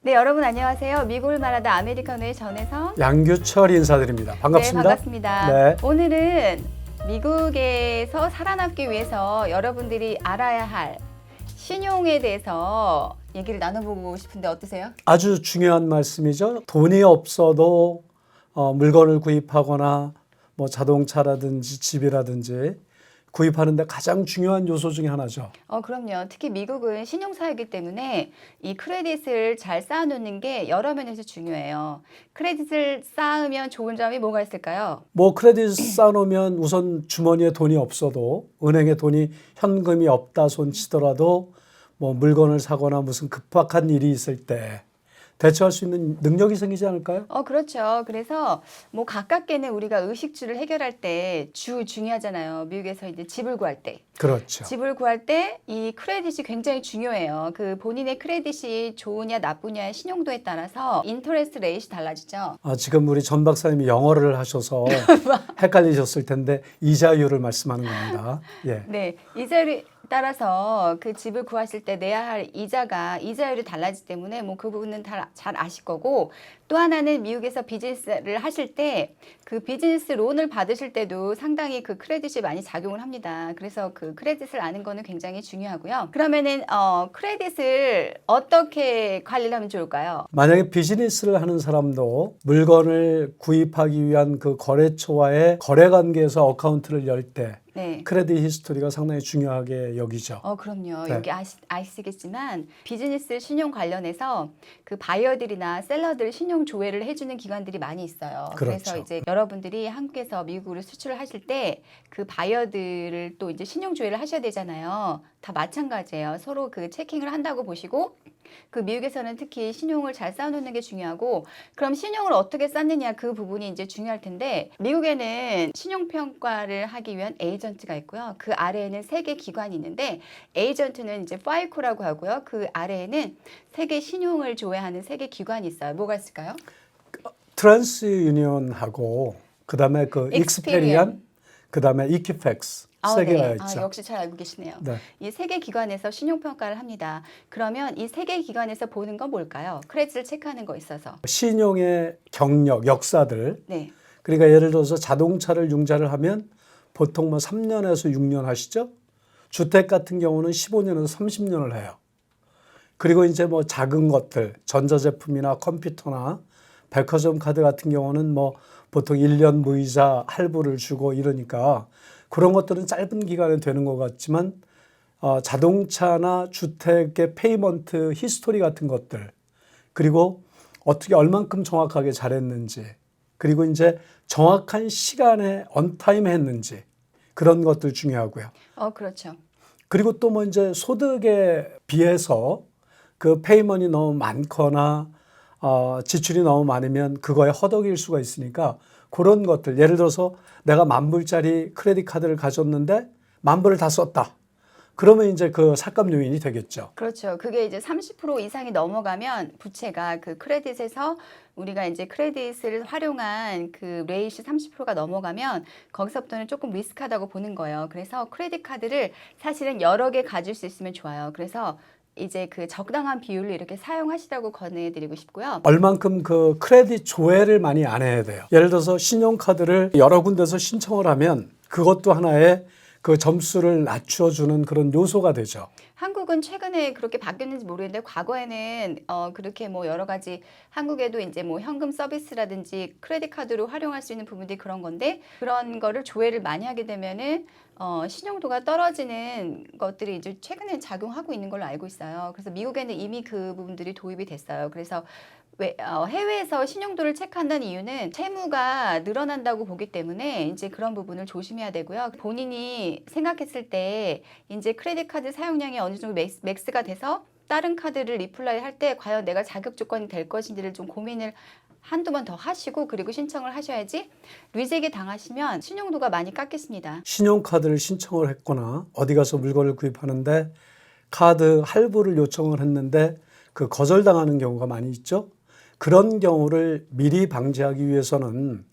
네, 여러분 안녕하세요. 미국을 말하다 아메리카노의 전혜성. 양규철 인사드립니다. 반갑습니다. 네, 반갑습니다. 네. 오늘은 미국에서 살아남기 위해서 여러분들이 알아야 할 신용에 대해서 얘기를 나눠보고 싶은데 어떠세요? 아주 중요한 말씀이죠. 돈이 없어도 물건을 구입하거나 뭐 자동차라든지 집이라든지 구입하는데 가장 중요한 요소 중에 하나죠. 그럼요. 특히 미국은 신용사회이기 때문에 이 크레딧을 잘 쌓아놓는 게 여러 면에서 중요해요. 크레딧을 쌓으면 좋은 점이 뭐가 있을까요? 뭐 크레딧 쌓아놓으면 우선 주머니에 돈이 없어도 은행에 돈이 현금이 없다 손치더라도 뭐 물건을 사거나 무슨 급박한 일이 있을 때 대처할 수 있는 능력이 생기지 않을까요? 그렇죠. 그래서 뭐 가깝게는 우리가 의식주를 해결할 때 중요하잖아요. 미국에서 이제 집을 구할 때. 그렇죠. 집을 구할 때 이 크레딧이 굉장히 중요해요. 그 본인의 크레딧이 좋으냐 나쁘냐의 신용도에 따라서 인터레스트 레이트이 달라지죠. 지금 우리 전 박사님이 영어를 하셔서 헷갈리셨을 텐데 이자율을 말씀하는 겁니다. 예. 네, 이자율에 따라서 그 집을 구하실 때 내야 할 이자율이 달라지기 때문에 뭐 그 부분은 잘 아실 거고, 또 하나는 미국에서 비즈니스를 하실 때 그 비즈니스 론을 받으실 때도 상당히 그 크레딧이 많이 작용을 합니다. 그래서 그 크레딧을 아는 거는 굉장히 중요하고요. 그러면은 크레딧을 어떻게 관리를 하면 좋을까요? 만약에 비즈니스를 하는 사람도 물건을 구입하기 위한 그 거래처와의 거래 관계에서 어카운트를 열 때 네. 크레딧 히스토리가 상당히 중요하게 여기죠. 그럼요. 네. 여기 아시겠지만 비즈니스 신용 관련해서 그 바이어들이나 셀러들 신용 조회를 해주는 기관들이 많이 있어요. 그렇죠. 그래서 이제 여러분들이 한국에서 미국으로 수출을 하실 때 그 바이어들을 또 이제 신용 조회를 하셔야 되잖아요. 다 마찬가지예요. 서로 그 체킹을 한다고 보시고, 그 미국에서는 특히 신용을 잘 쌓아놓는 게 중요하고, 그럼 신용을 어떻게 쌓느냐 그 부분이 이제 중요할 텐데, 미국에는 신용평가를 하기 위한 에이전트가 있고요. 그 아래에는 3개 기관이 있는데, 에이전트는 이제 파이코라고 하고요. 그 아래에는 세계 신용을 조회하는 3개 기관이 있어요. 뭐가 있을까요? 트랜스 유니온하고 그다음에 그 익스페리안, 그다음에 이퀴팩스 세 개가 네. 있죠. 역시 잘 알고 계시네요. 네. 이 3개 기관에서 신용평가를 합니다. 그러면 이 3개 기관에서 보는 건 뭘까요? 크레딧을 체크하는 거 있어서. 신용의 경력, 역사들. 네. 그러니까 예를 들어서 자동차를 융자를 하면 보통 뭐 3년에서 6년 하시죠. 주택 같은 경우는 15년에서 30년을 해요. 그리고 이제 뭐 작은 것들, 전자제품이나 컴퓨터나 백화점 카드 같은 경우는 뭐 보통 1년 무이자 할부를 주고 이러니까 그런 것들은 짧은 기간에 되는 것 같지만 자동차나 주택의 페이먼트 히스토리 같은 것들, 그리고 어떻게 얼만큼 정확하게 잘했는지, 그리고 이제 정확한 시간에 언타임 했는지, 그런 것들 중요하고요. 그렇죠. 그리고 또 뭐 이제 소득에 비해서 그 페이먼이 너무 많거나 지출이 너무 많으면 그거에 허덕일 수가 있으니까 그런 것들, 예를 들어서 내가 10,000불짜리 크레딧 카드를 가졌는데 10,000불을 다 썼다. 그러면 이제 그 삭감 요인이 되겠죠. 그렇죠. 그게 이제 30% 이상이 넘어가면 부채가 그 크레딧에서 우리가 이제 크레딧을 활용한 그 레이시 30%가 넘어가면 거기서부터는 조금 리스크하다고 보는 거예요. 그래서 크레딧 카드를 사실은 여러 개 가질 수 있으면 좋아요. 그래서 이제 그 적당한 비율로 이렇게 사용하시라고 권해드리고 싶고요. 얼만큼 그 크레딧 조회를 많이 안 해야 돼요. 예를 들어서 신용카드를 여러 군데서 신청을 하면 그것도 하나의 그 점수를 낮춰주는 그런 요소가 되죠. 한국은 최근에 그렇게 바뀌었는지 모르겠는데, 과거에는 그렇게 뭐 여러 가지 한국에도 이제 뭐 현금 서비스라든지 크레딧 카드로 활용할 수 있는 부분들이 그런 건데, 그런 거를 조회를 많이 하게 되면은 신용도가 떨어지는 것들이 이제 최근에 작용하고 있는 걸로 알고 있어요. 그래서 미국에는 이미 그 부분들이 도입이 됐어요. 그래서 해외에서 신용도를 체크한다는 이유는 채무가 늘어난다고 보기 때문에 이제 그런 부분을 조심해야 되고요. 본인이 생각했을 때 이제 크레딧 카드 사용량이 어느 정도 맥스가 돼서 다른 카드를 리플라이 할 때 과연 내가 자격 조건이 될 것인지를 좀 고민을 한두 번 더 하시고 그리고 신청을 하셔야지, 리젝이 당하시면 신용도가 많이 깎이십니다. 신용카드를 신청을 했거나 어디 가서 물건을 구입하는데 카드 할부를 요청을 했는데 그 거절당하는 경우가 많이 있죠. 그런 경우를 미리 방지하기 위해서는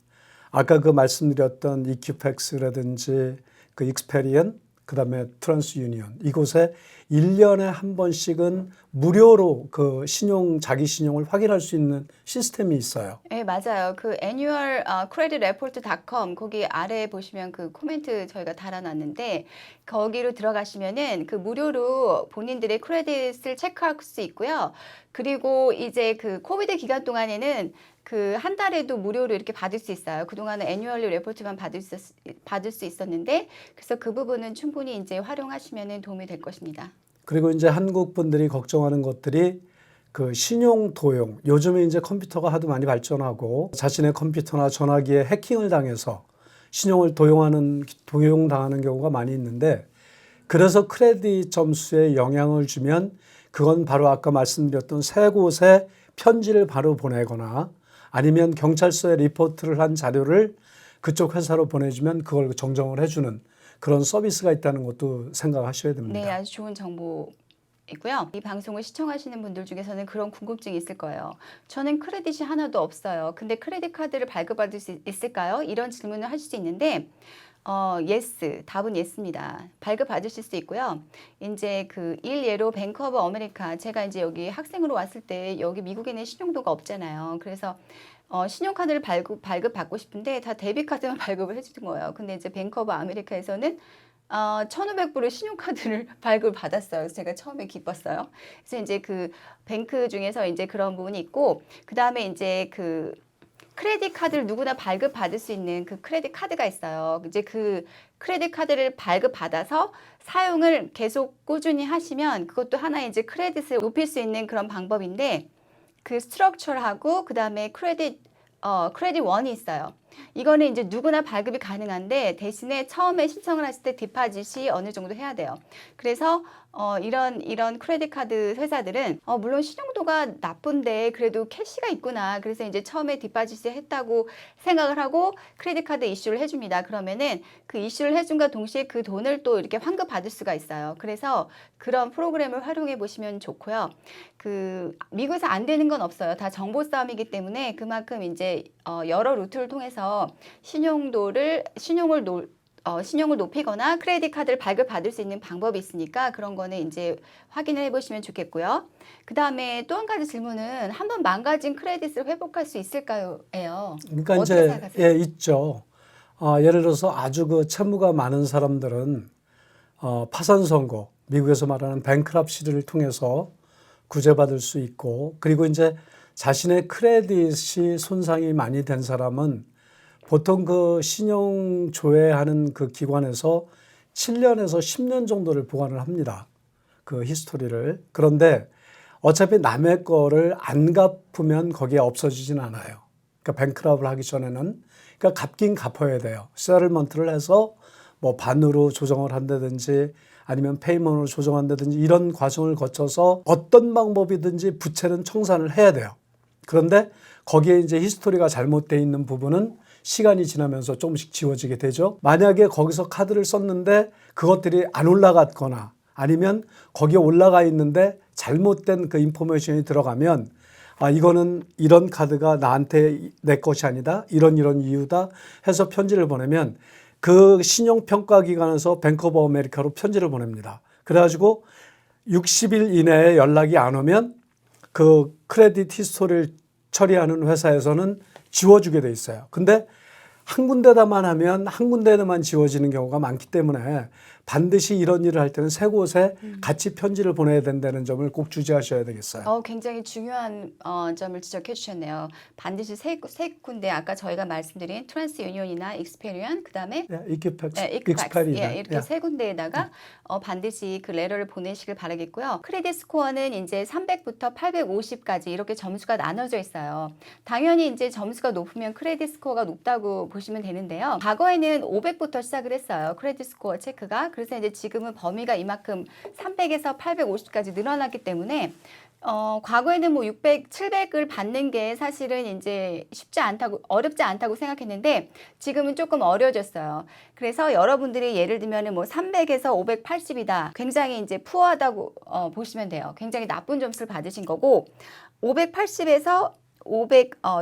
아까 그 말씀드렸던 이퀴팩스라든지 그 익스페리언, 그다음에 트랜스 유니온, 이곳에 1년에 한 번씩은 무료로 그 자기 신용을 확인할 수 있는 시스템이 있어요. 네, 맞아요. 그 annual creditreport.com 거기 아래에 보시면 그 코멘트 저희가 달아놨는데 거기로 들어가시면은 그 무료로 본인들의 크레딧을 체크할 수 있고요. 그리고 이제 그 코비드 기간 동안에는 그 한 달에도 무료로 이렇게 받을 수 있어요. 그동안은 애뉴얼리 레포트만 받을 수 있었는데 그래서 그 부분은 충분히 이제 활용하시면은 도움이 될 것입니다. 그리고 이제 한국 분들이 걱정하는 것들이 그 신용 도용. 요즘에 이제 컴퓨터가 하도 많이 발전하고 자신의 컴퓨터나 전화기에 해킹을 당해서 신용을 도용당하는 경우가 많이 있는데 그래서 크레딧 점수에 영향을 주면 그건 바로 아까 말씀드렸던 세 곳에 편지를 바로 보내거나 아니면 경찰서에 리포트를 한 자료를 그쪽 회사로 보내주면 그걸 정정을 해주는 그런 서비스가 있다는 것도 생각하셔야 됩니다. 네, 아주 좋은 정보이고요. 이 방송을 시청하시는 분들 중에서는 그런 궁금증이 있을 거예요. 저는 크레딧이 하나도 없어요. 근데 크레딧 카드를 발급받을 수 있을까요? 이런 질문을 하실 수 있는데 yes, 답은 yes입니다. 발급받으실 수 있고요. 이제 그 일예로 뱅크 오브 아메리카, 제가 이제 여기 학생으로 왔을 때 여기 미국에는 신용도가 없잖아요. 그래서 신용카드를 발급받고 싶은데 다 데비카드만 발급을 해주는 거예요. 근데 이제 뱅크 오브 아메리카에서는 1,500불의 신용카드를 발급을 받았어요. 그래서 제가 처음에 기뻤어요. 그래서 이제 그 뱅크 중에서 이제 그런 부분이 있고, 그 다음에 이제 그 크레딧 카드를 누구나 발급받을 수 있는 그 크레딧 카드가 있어요. 이제 그 크레딧 카드를 발급받아서 사용을 계속 꾸준히 하시면 그것도 하나의 이제 크레딧을 높일 수 있는 그런 방법인데 그 스트럭처하고 그 다음에 크레딧 1이 있어요. 이거는 이제 누구나 발급이 가능한데 대신에 처음에 신청을 하실 때 디파짓이 어느 정도 해야 돼요. 그래서 이런 크레딧 카드 회사들은 물론 신용도가 나쁜데 그래도 캐시가 있구나. 그래서 이제 처음에 디파짓을 했다고 생각을 하고 크레딧 카드 이슈를 해줍니다. 그러면은 그 이슈를 해준과 동시에 그 돈을 또 이렇게 환급 받을 수가 있어요. 그래서 그런 프로그램을 활용해 보시면 좋고요. 그 미국에서 안 되는 건 없어요. 다 정보 싸움이기 때문에 그만큼 이제 여러 루트를 통해서 신용을 높이거나 크레딧 카드를 발급받을 수 있는 방법이 있으니까 그런 거는 이제 확인을 해보시면 좋겠고요. 그 다음에 또 한 가지 질문은 한번 망가진 크레딧을 회복할 수 있을까요?예요. 그러니까 어떻게 이제 생각하세요? 있죠. 예를 들어서 아주 그 채무가 많은 사람들은 파산 선고, 미국에서 말하는 뱅크럽시를 통해서 구제받을 수 있고, 그리고 이제 자신의 크레딧이 손상이 많이 된 사람은 보통 그 신용 조회하는 그 기관에서 7년에서 10년 정도를 보관을 합니다. 그 히스토리를. 그런데 어차피 남의 거를 안 갚으면 거기에 없어지진 않아요. 그러니까 뱅크럽을 하기 전에는 그러니까 갚긴 갚아야 돼요. 세틀먼트를 해서 뭐 반으로 조정을 한다든지 아니면 페이먼으로 조정한다든지 이런 과정을 거쳐서 어떤 방법이든지 부채는 청산을 해야 돼요. 그런데 거기에 이제 히스토리가 잘못되어 있는 부분은 시간이 지나면서 조금씩 지워지게 되죠. 만약에 거기서 카드를 썼는데 그것들이 안 올라갔거나 아니면 거기에 올라가 있는데 잘못된 그 인포메이션이 들어가면 이거는 이런 카드가 나한테 내 것이 아니다. 이런 이유다 해서 편지를 보내면 그 신용평가기관에서 뱅크 오브 아메리카로 편지를 보냅니다. 그래가지고 60일 이내에 연락이 안 오면 그 크레딧 히스토리를 처리하는 회사에서는 지워주게 돼 있어요. 근데 한 군데다만 하면 한 군데에만 지워지는 경우가 많기 때문에 반드시 이런 일을 할 때는 세 곳에 같이 편지를 보내야 된다는 점을 꼭 주의하셔야 되겠어요. 굉장히 중요한 점을 지적해 주셨네요. 반드시 세 군데 아까 저희가 말씀드린 트랜스 유니온이나 익스페리언 그다음에 익스파이리. 이렇게 세 군데에다가 반드시 그 레터를 보내시길 바라겠고요. 크레딧 스코어는 이제 300부터 850까지 이렇게 점수가 나눠져 있어요. 당연히 이제 점수가 높으면 크레딧 스코어가 높다고 보시면 되는데요. 과거에는 500부터 시작을 했어요. 크레딧 스코어 체크가. 그래서 이제 지금은 범위가 이만큼 300에서 850까지 늘어났기 때문에 과거에는 뭐 600, 700을 받는 게 사실은 이제 어렵지 않다고 생각했는데 지금은 조금 어려워졌어요. 그래서 여러분들이 예를 들면은 뭐 300에서 580이다. 굉장히 이제 푸어하다고 보시면 돼요. 굉장히 나쁜 점수를 받으신 거고 580에서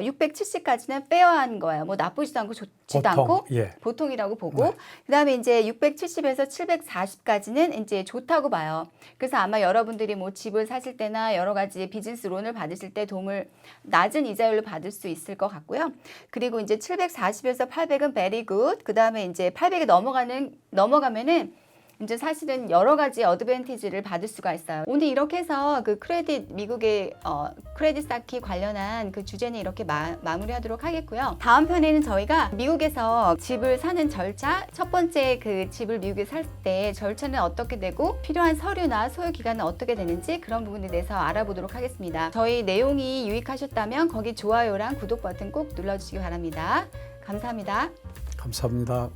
670까지는 페어한 거예요. 뭐 나쁘지도 않고 좋지도 보통, 않고 예. 보통이라고 보고 네. 그다음에 이제 670에서 740까지는 이제 좋다고 봐요. 그래서 아마 여러분들이 뭐 집을 사실 때나 여러 가지 비즈니스 론을 받으실 때 도움을 낮은 이자율로 받을 수 있을 것 같고요. 그리고 이제 740에서 800은 very good. 그다음에 이제 800에 넘어가면은 이제 사실은 여러 가지 어드밴티지를 받을 수가 있어요. 오늘 이렇게 해서 그 미국의 크레딧 쌓기 관련한 그 주제는 이렇게 마무리하도록 하겠고요. 다음 편에는 저희가 미국에서 집을 사는 절차, 첫 번째 그 집을 미국에 살 때 절차는 어떻게 되고 필요한 서류나 소요 기간은 어떻게 되는지 그런 부분에 대해서 알아보도록 하겠습니다. 저희 내용이 유익하셨다면 거기 좋아요랑 구독 버튼 꼭 눌러주시기 바랍니다. 감사합니다. 감사합니다.